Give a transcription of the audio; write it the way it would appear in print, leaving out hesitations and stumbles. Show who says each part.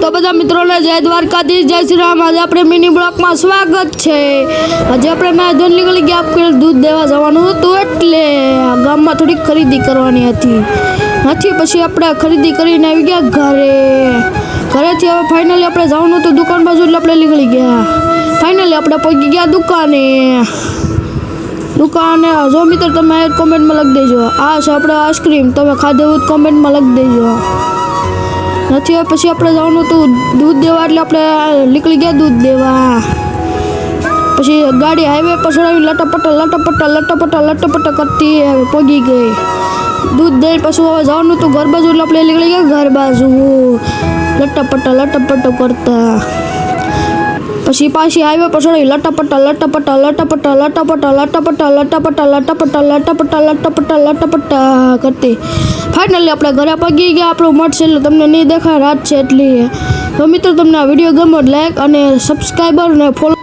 Speaker 1: તો બધા મિત્રોને જય દ્વારકાધીશ, જય શ્રી રામ। આજે આપણે મિની બ્લોકમાં સ્વાગત છે। આજે આપણે મેદાન નીકળી ગયા, આપણે દૂધ દેવા જવાનું હતું એટલે ગામમાં થોડીક ખરીદી કરવાની હતી। પછી આપણે ખરીદી કરીને આવી ગયા ઘરેથી। હવે ફાઇનલી આપણે જવાનું હતું દુકાન બાજુ, એટલે આપણે નીકળી ગયા। ફાઇનલી આપણે પહોંચી ગયા દુકાને। જો મિત્રો તમે કોમેન્ટમાં લખી દેજો, આ છે આપણે આઈસ્ક્રીમ, તમે ખાધું હોય તો કોમેન્ટમાં લખી દેજો। નથી હવે પછી આપણે જવાનું હતું દૂધ દેવા, એટલે આપણે નીકળી ગયા દૂધ દેવા। પછી ગાડી હાઈવે પર ચડાવી લટપટ કરતી પહોંચી ગઈ દૂધ દઈ। પછી હવે જવાનું હતું ઘર બાજુ, એટલે આપણે નીકળી ગયા ઘર બાજુ લટપટ કરતા। પછી પાછી હાઈવે પર ચડાવી લટપટ કરતી ફાઇનલી આપણે ઘરે પગી ગયા। આપણું મઠ છે એટલે તમને નહીં દેખાય, રાત છે એટલી। તો મિત્રો તમને આ વિડીયો ગમો લાઈક અને સબસ્ક્રાઈબર અને ફોલો